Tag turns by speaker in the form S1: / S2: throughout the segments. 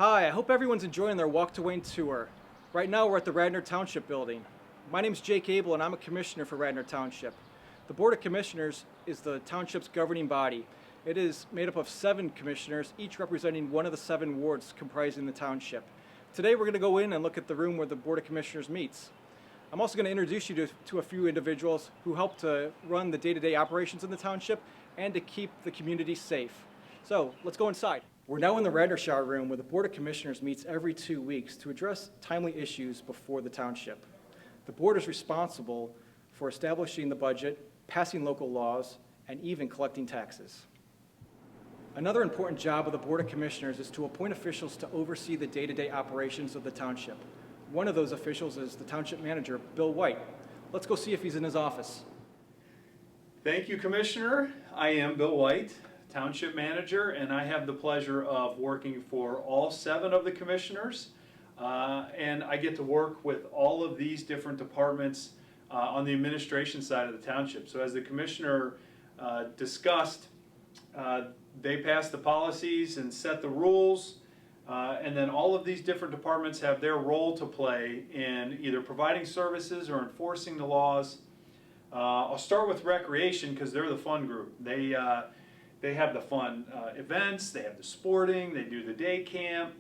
S1: Hi, I hope everyone's enjoying their Walk to Wayne tour. Right now we're at the Radnor Township Building. My name is Jake Abel and I'm a commissioner for Radnor Township. The Board of Commissioners is the township's governing body. It is made up of 7 commissioners, each representing one of the 7 wards comprising the township. Today we're going to go in and look at the room where the Board of Commissioners meets. I'm also going to introduce you to a few individuals who help to run the day-to-day operations in the township and to keep the community safe. So let's go inside. We're now in the Radnor shower room where the Board of Commissioners meets every 2 weeks to address timely issues before the township. The board is responsible for establishing the budget, passing local laws, and even collecting taxes. Another important job of the Board of Commissioners is to appoint officials to oversee the day-to-day operations of the township. One of those officials is the Township Manager, Bill White. Let's go see if he's in his office.
S2: Thank you, Commissioner. I am Bill White, Township Manager, and I have the pleasure of working for all 7 of the commissioners. And I get to work with all of these different departments on the administration side of the township. So as the Commissioner discussed, they pass the policies and set the rules, and then all of these different departments have their role to play in either providing services or enforcing the laws. I'll start with recreation because they're the fun group. They have the fun events, they have the sporting, they do the day camp,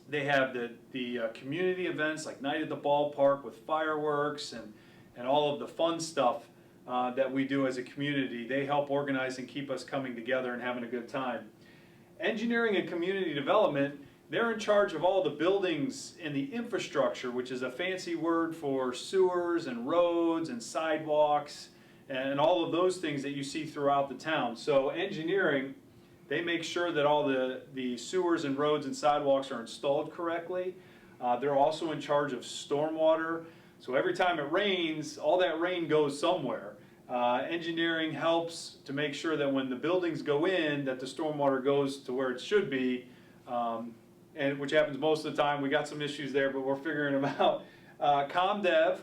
S2: they have the community events like Night at the Ballpark with fireworks and all of the fun stuff that we do as a community. They help organize and keep us coming together and having a good time. Engineering and community development, they're in charge of all the buildings and the infrastructure, which is a fancy word for sewers and roads and sidewalks and all of those things that you see throughout the town. So engineering, they make sure that all the sewers and roads and sidewalks are installed correctly. They're also in charge of stormwater. So every time it rains, all that rain goes somewhere. Engineering helps to make sure that when the buildings go in, that the stormwater goes to where it should be, and which happens most of the time. We got some issues there, but we're figuring them out. ComDev,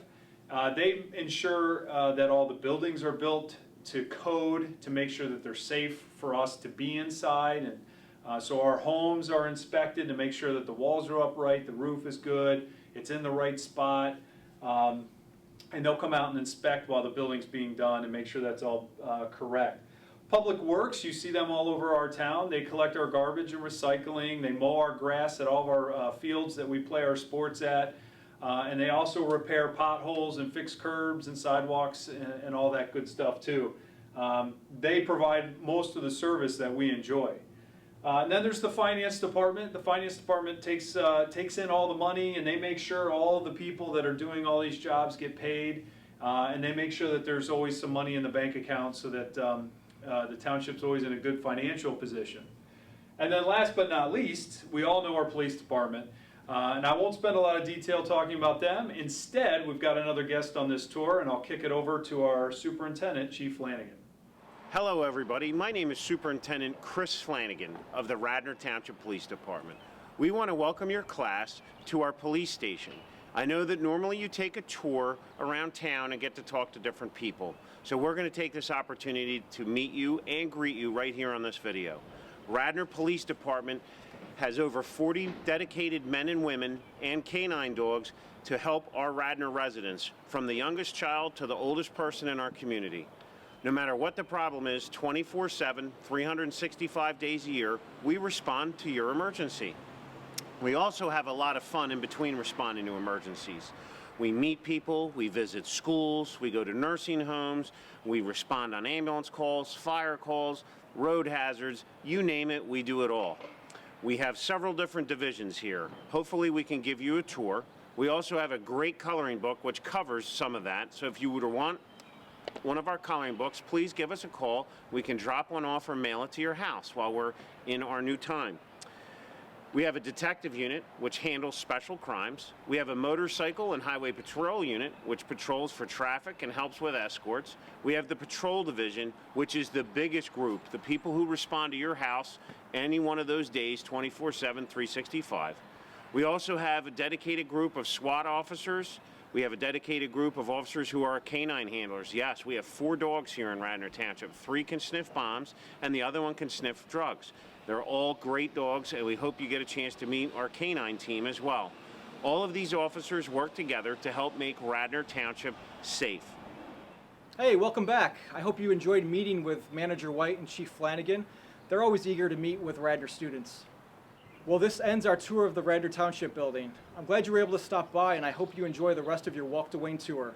S2: they ensure that all the buildings are built to code to make sure that they're safe for us to be inside. And so our homes are inspected to make sure that the walls are upright, the roof is good, it's in the right spot. And they'll come out and inspect while the building's being done and make sure that's all correct. Public Works, you see them all over our town. They collect our garbage and recycling. They mow our grass at all of our fields that we play our sports at. And they also repair potholes and fix curbs and sidewalks and all that good stuff too. They provide most of the service that we enjoy. And then there's the finance department. The finance department takes in all the money, and they make sure all the people that are doing all these jobs get paid, and they make sure that there's always some money in the bank account so that the township's always in a good financial position. And then last but not least, we all know our police department. And I won't spend a lot of detail talking about them. Instead, we've got another guest on this tour, and I'll kick it over to our superintendent, Chief Flanagan.
S3: Hello everybody, my name is Superintendent Chris Flanagan of the Radnor Township Police Department. We want to welcome your class to our police station. I know that normally you take a tour around town and get to talk to different people. So we're going to take this opportunity to meet you and greet you right here on this video. Radnor Police Department has over 40 dedicated men and women and canine dogs to help our Radnor residents, from the youngest child to the oldest person in our community. No matter what the problem is, 24/7, 365 days a year, we respond to your emergency. We also have a lot of fun in between responding to emergencies. We meet people, we visit schools, we go to nursing homes, we respond on ambulance calls, fire calls, road hazards, you name it, we do it all. We have several different divisions here. Hopefully we can give you a tour. We also have a great coloring book which covers some of that, so if you would want one of our coloring books, please give us a call. We can drop one off or mail it to your house while we're in our new time. We have a detective unit which handles special crimes. We have a motorcycle and highway patrol unit which patrols for traffic and helps with escorts. We have the patrol division, which is the biggest group, the people who respond to your house any one of those days, 24/7, 365. We also have a dedicated group of SWAT officers. We have a dedicated group of officers who are canine handlers. Yes, we have 4 dogs here in Radnor Township. 3 can sniff bombs, and the other one can sniff drugs. They're all great dogs, and we hope you get a chance to meet our canine team as well. All of these officers work together to help make Radnor Township safe.
S1: Hey, welcome back. I hope you enjoyed meeting with Manager White and Chief Flanagan. They're always eager to meet with Radnor students. Well, this ends our tour of the Radnor Township Building. I'm glad you were able to stop by, and I hope you enjoy the rest of your Walk to Wayne tour.